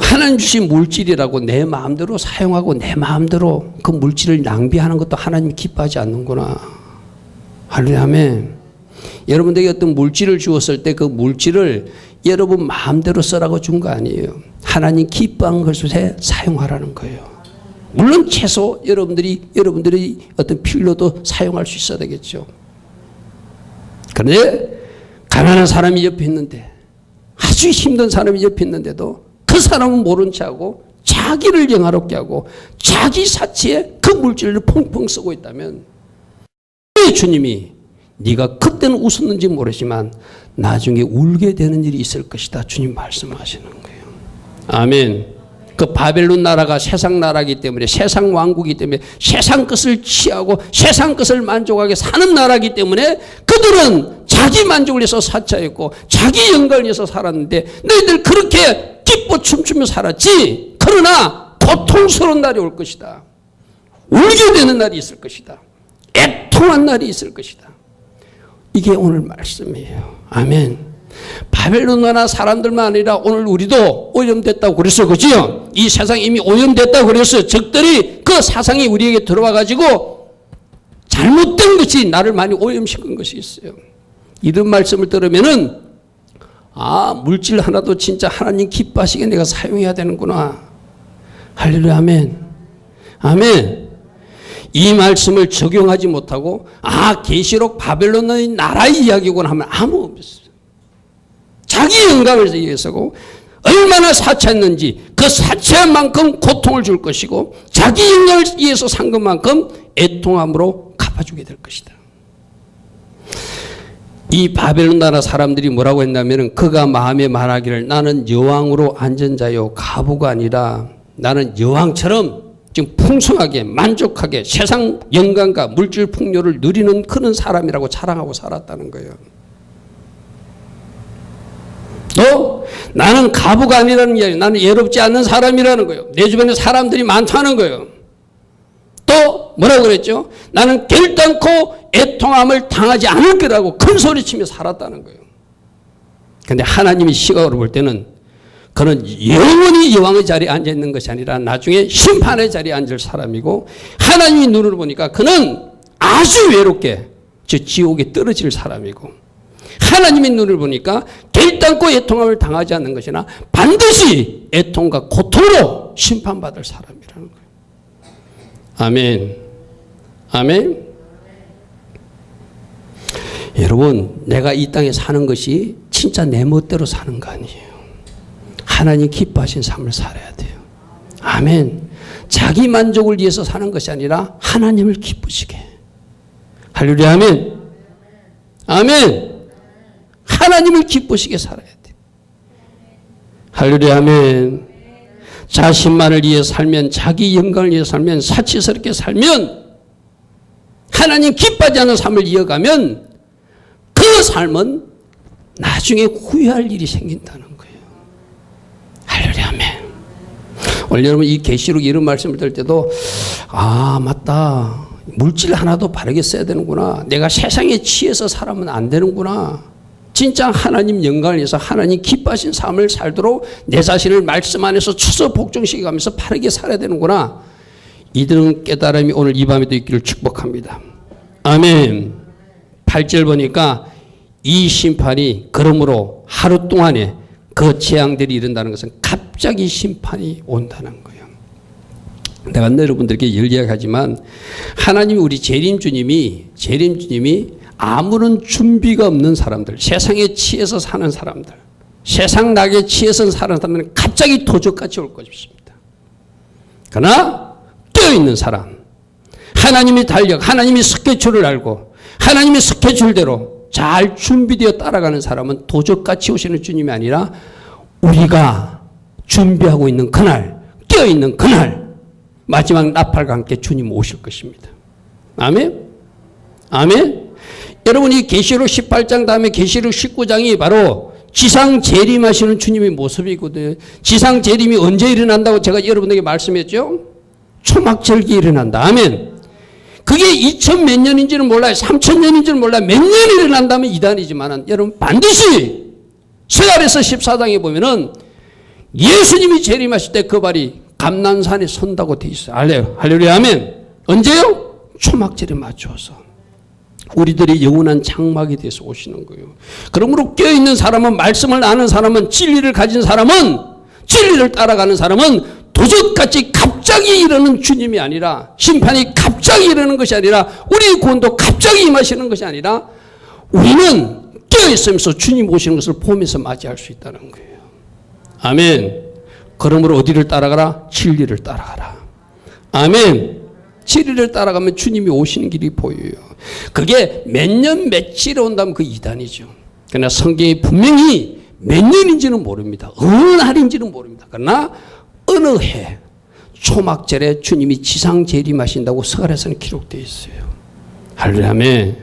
하나님 주신 물질이라고 내 마음대로 사용하고 내 마음대로 그 물질을 낭비하는 것도 하나님이 기뻐하지 않는구나. 할렐루야. 아멘. 여러분들에게 어떤 물질을 주었을 때 그 물질을 여러분 마음대로 쓰라고 준 거 아니에요. 하나님 기뻐하는 것에 사용하라는 거예요. 물론 최소 여러분들이 어떤 필요도 사용할 수 있어야 되겠죠. 그런데 가난한 사람이 옆에 있는데 아주 힘든 사람이 옆에 있는데도 그 사람은 모른 체하고 자기를 영화롭게 하고 자기 사치에 그 물질을 펑펑 쓰고 있다면 주님이 네가 그때는 웃었는지 모르지만 나중에 울게 되는 일이 있을 것이다. 주님 말씀하시는 거예요. 아멘. 그 바벨론 나라가 세상 나라이기 때문에 세상 왕국이기 때문에 세상 것을 취하고 세상 것을 만족하게 사는 나라이기 때문에 그들은 자기 만족을 위해서 사치했고 자기 영광을 위해서 살았는데 너희들 그렇게 기뻐 춤추며 살았지. 그러나 고통스러운 날이 올 것이다. 울게 되는 날이 있을 것이다. 애통한 날이 있을 것이다. 이게 오늘 말씀이에요. 아멘. 바벨론 나라 사람들만 아니라 오늘 우리도 오염됐다고 그랬어요. 그죠? 이 세상이 이미 오염됐다고 그랬어요. 적들이 그 사상이 우리에게 들어와 가지고 잘못된 것이 나를 많이 오염시킨 것이 있어요. 이런 말씀을 들으면은 물질 하나도 진짜 하나님 기뻐하시게 내가 사용해야 되는구나. 할렐루야. 아멘. 아멘. 이 말씀을 적용하지 못하고 계시록 바벨론의 나라의 이야기구나 하면 아무 없어요. 자기 영광을 위해서고 얼마나 사치했는지 그 사치한 만큼 고통을 줄 것이고 자기 영광을 위해서 산 것만큼 애통함으로 갚아주게 될 것이다. 이 바벨론 나라 사람들이 뭐라고 했냐면 그가 마음에 말하기를 나는 여왕으로 앉은 자요 가부가 아니라 나는 여왕처럼 지금 풍성하게 만족하게 세상 영광과 물질 풍요를 누리는 그런 사람이라고 자랑하고 살았다는 거예요. 또 나는 가부가 아니라는 게 아니라 나는 예롭지 않는 사람이라는 거예요. 내 주변에 사람들이 많다는 거예요. 또 뭐라고 그랬죠? 나는 결단코 애통함을 당하지 않을 거라고 큰 소리치며 살았다는 거예요. 그런데 하나님이 시각으로 볼 때는 그는 영원히 여왕의 자리에 앉아 있는 것이 아니라 나중에 심판의 자리에 앉을 사람이고 하나님이 눈으로 보니까 그는 아주 외롭게 저 지옥에 떨어질 사람이고 하나님의 눈을 보니까 결단코 애통함을 당하지 않는 것이나 반드시 애통과 고통으로 심판받을 사람이라는 거예요. 아멘. 아멘. 여러분, 내가 이 땅에 사는 것이 진짜 내 멋대로 사는 거 아니에요. 하나님 기뻐하신 삶을 살아야 돼요. 아멘. 자기 만족을 위해서 사는 것이 아니라 하나님을 기쁘시게. 할렐루야. 아멘. 아멘. 하나님을 기쁘시게 살아야 돼요. 할렐루야. 아멘. 자신만을 위해 살면 자기 영광을 위해 살면 사치스럽게 살면 하나님 기뻐하지 않는 삶을 이어가면 그 삶은 나중에 후회할 일이 생긴다는 거예요. 할렐루야. 아멘. 오늘 여러분 이 계시록 이런 말씀을 들을 때도 맞다. 물질 하나도 바르게 써야 되는구나. 내가 세상에 취해서 살면 안 되는구나. 진짜 하나님 영광을 위해서 하나님 기뻐하신 삶을 살도록 내 자신을 말씀 안에서 추서 복종시켜가면서 바르게 살아야 되는구나. 이들은 깨달음이 오늘 이 밤에도 있기를 축복합니다. 아멘. 8절 보니까 이 심판이 그러므로 하루 동안에 그 재앙들이 이른다는 것은 갑자기 심판이 온다는 거예요. 내가 여러분들께 늘 이야기하지만 하나님이 우리 재림주님이 아무런 준비가 없는 사람들, 세상에 취해서 사는 사람들, 세상 낙에 취해서 사는 사람들은 갑자기 도적같이 올 것입니다. 그러나 깨어있는 사람, 하나님의 달력, 하나님의 스케줄을 알고 하나님의 스케줄대로 잘 준비되어 따라가는 사람은 도적같이 오시는 주님이 아니라 우리가 준비하고 있는 그날, 깨어있는 그날 마지막 나팔과 함께 주님 오실 것입니다. 아멘? 아멘? 여러분 이 계시록 18장 다음에 계시록 19장이 바로 지상 재림하시는 주님의 모습이거든요. 지상 재림이 언제 일어난다고 제가 여러분에게 말씀했죠? 초막절기 일어난다. 아멘. 그게 2000 몇 년인지는 몰라요. 3000년인지는 몰라요. 몇 년이 일어난다면 이단이지만 여러분 반드시 스가랴서 14장에 보면은 예수님이 재림하실 때 그 발이 감난산에 선다고 돼 있어요. 할렐루야. 아멘. 언제요? 초막절에 맞춰서. 우리들이 영원한 장막에 대해서 오시는 거예요. 그러므로 깨어있는 사람은, 말씀을 아는 사람은, 진리를 가진 사람은, 진리를 따라가는 사람은 도적같이 갑자기 이르는 주님이 아니라, 심판이 갑자기 이르는 것이 아니라, 우리의 구원도 갑자기 임하시는 것이 아니라 우리는 깨어있으면서 주님 오시는 것을 보면서 맞이할 수 있다는 거예요. 아멘. 그러므로 어디를 따라가라? 진리를 따라가라. 아멘. 진리를 따라가면 주님이 오시는 길이 보여요. 그게 몇 년 며칠에 온다면 그 이단이죠. 그러나 성경이 분명히 몇 년인지는 모릅니다. 어느 날인지는 모릅니다. 그러나 어느 해 초막절에 주님이 지상 재림하신다고 스가랴서는 기록되어 있어요. 할렐루야. 아멘.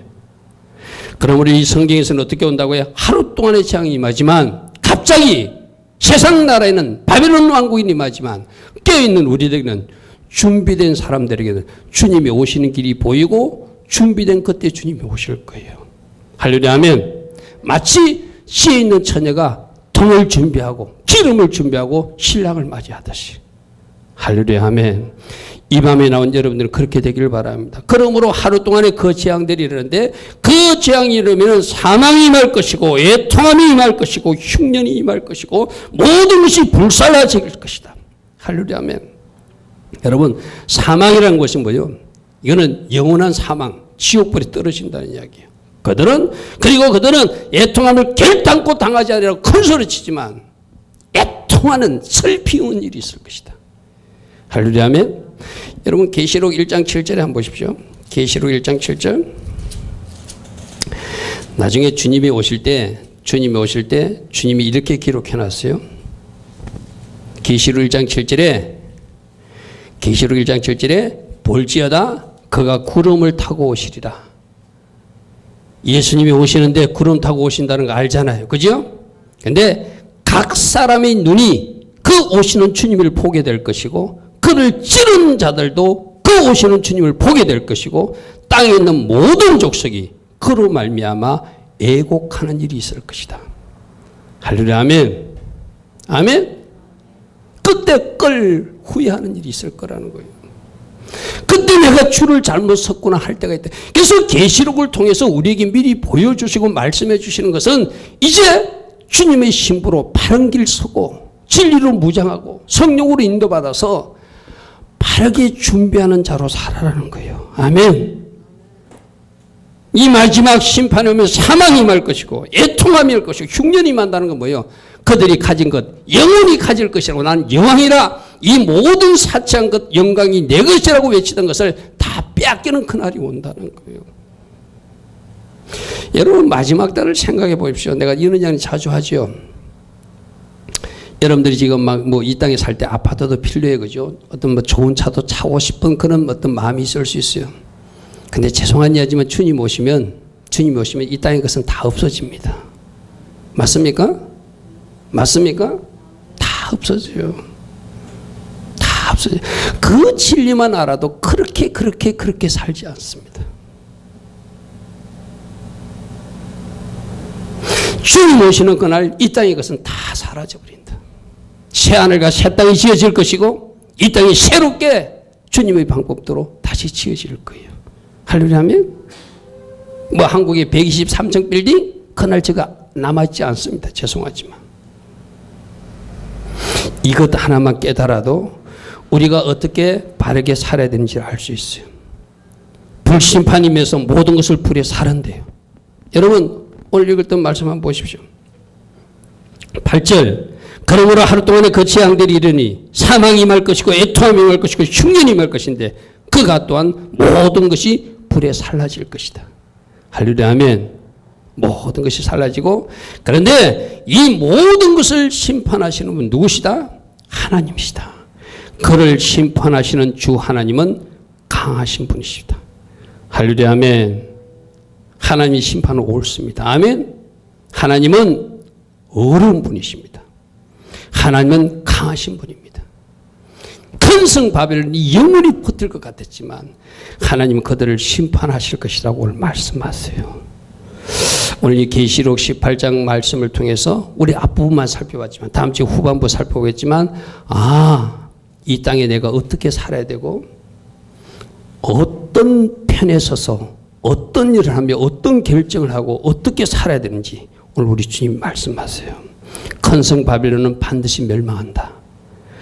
그러므로 이 성경에서는 어떻게 온다고요? 하루 동안의 재앙이 임하지만 갑자기 세상 나라에는 바벨론 왕국이 임하지만 깨어있는 우리들에게는 준비된 사람들에게는 주님이 오시는 길이 보이고 준비된 그때 주님이 오실 거예요. 할렐루야. 아멘. 마치 시에 있는 처녀가 등을 준비하고 기름을 준비하고 신랑을 맞이하듯이. 할렐루야, 아멘. 이 밤에 나온 여러분들은 그렇게 되기를 바랍니다. 그러므로 하루 동안에 그 재앙들이 이르는데 그 재앙이 이르면 사망이 임할 것이고 애통함이 임할 것이고 흉년이 임할 것이고 모든 것이 불살라질 것이다. 할렐루야, 아멘. 여러분, 사망이라는 것이 뭐예요? 이거는 영원한 사망, 지옥불에 떨어진다는 이야기예요. 그들은 애통함을 결단코 당하지 아니라고 큰 소리 치지만 애통하는 슬피운 일이 있을 것이다. 할렐루야, 아멘. 여러분, 계시록 1장 7절에 한번 보십시오. 계시록 1장 7절. 나중에 주님이 오실 때 주님이 이렇게 기록해 놨어요. 계시록 1장 7절에 볼지어다 그가 구름을 타고 오시리라. 예수님이 오시는데 구름 타고 오신다는 거 알잖아요. 그죠? 근데 각 사람의 눈이 그 오시는 주님을 보게 될 것이고 그를 찌른 자들도 그 오시는 주님을 보게 될 것이고 땅에 있는 모든 족속이 그로 말미암아 애곡하는 일이 있을 것이다. 할렐루야, 아멘. 아멘. 그때 끌 후회하는 일이 있을 거라는 거예요. 그때 내가 줄을 잘못 섰구나 할 때가 있다. 그래서 계시록을 통해서 우리에게 미리 보여주시고 말씀해 주시는 것은 이제 주님의 신부로 바른 길 서고 진리로 무장하고 성령으로 인도받아서 바르게 준비하는 자로 살아라는 거예요. 아멘. 이 마지막 심판에 오면 사망이 임할 것이고 애통함이 할 것이고 흉년이 임한다는 건 뭐예요? 그들이 가진 것 영원히 가질 것이라고 나는 여왕이라 이 모든 사치한 것 영광이 내 것이라고 외치던 것을 다 빼앗기는 그날이 온다는 거예요. 여러분, 마지막 날을 생각해 보십시오. 내가 이런 이야기 자주 하죠. 여러분들이 지금 막 뭐 이 땅에 살 때 아파트도 필요해, 그죠? 어떤 뭐 좋은 차도 차고 싶은 그런 어떤 마음이 있을 수 있어요. 근데 죄송한 이야기지만 주님 오시면 이 땅의 것은 다 없어집니다. 맞습니까? 맞습니까? 다 없어져요. 다 없어져요. 그 진리만 알아도 그렇게 살지 않습니다. 주님 오시는 그날 이 땅의 것은 다 사라져버린다. 새하늘과 새 땅이 지어질 것이고 이 땅이 새롭게 주님의 방법대로 다시 지어질 거예요. 할렐루야, 아멘. 뭐 한국의 123층 빌딩 그날 제가 남아있지 않습니다. 죄송하지만 이것 하나만 깨달아도 우리가 어떻게 바르게 살아야 되는지 알 수 있어요. 불심판임에서 모든 것을 불에 사른대요. 여러분, 오늘 읽었던 말씀 한번 보십시오. 8절. 그러므로 하루 동안에 그 재앙들이 이르니 사망이 임할 것이고 애통함이 임할 것이고 흉년이 임할 것인데 그가 또한 모든 것이 불에 살라질 것이다. 할렐루야, 아멘. 모든 것이 살라지고, 그런데 이 모든 것을 심판하시는 분 누구시다? 하나님이시다. 그를 심판하시는 주 하나님은 강하신 분이시다. 할렐루야, 아멘. 하나님이 심판은 옳습니다. 아멘. 하나님은 어려운 분이십니다. 하나님은 강하신 분입니다. 큰 성 바벨론이 영원히 버틸 것 같았지만 하나님은 그들을 심판하실 것이라고 오늘 말씀하세요. 오늘 이 계시록 18장 말씀을 통해서 우리 앞부분만 살펴봤지만 다음 주 후반부 살펴보겠지만 이 땅에 내가 어떻게 살아야 되고 어떤 편에 서서 어떤 일을 하며 어떤 결정을 하고 어떻게 살아야 되는지 오늘 우리 주님 말씀하세요. 큰 성 바벨론은 반드시 멸망한다.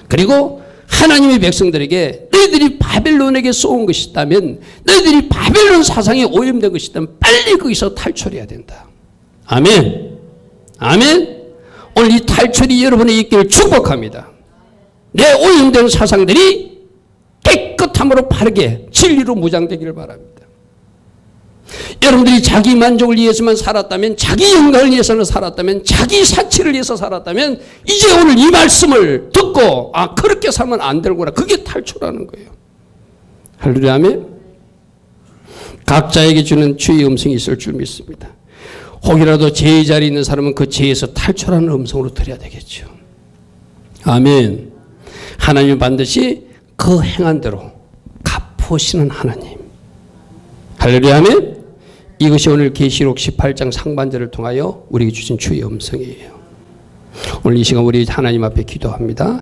그리고 하나님의 백성들에게 너희들이 바벨론에게 쏘은 것이 있다면, 너희들이 바벨론 사상에 오염된 것이 있다면 빨리 거기서 탈출해야 된다. 아멘. 아멘. 오늘 이 탈출이 여러분의 있기를 축복합니다. 내 오염된 사상들이 깨끗함으로 바르게 진리로 무장되기를 바랍니다. 여러분들이 자기 만족을 위해서만 살았다면, 자기 영광을 위해서는 살았다면, 자기 사치를 위해서 살았다면 이제 오늘 이 말씀을 듣고 그렇게 살면 안 되구나. 그게 탈출하는 거예요. 할렐루야, 아멘. 각자에게 주는 주의 음성이 있을 줄 믿습니다. 혹이라도 죄의 자리에 있는 사람은 그 죄에서 탈출하는 음성으로 드려야 되겠죠. 아멘. 하나님은 반드시 그 행한 대로 갚으시는 하나님. 할렐루야, 아멘. 이것이 오늘 계시록 18장 상반절을 통하여 우리에게 주신 주의 음성이에요. 오늘 이 시간 우리 하나님 앞에 기도합니다.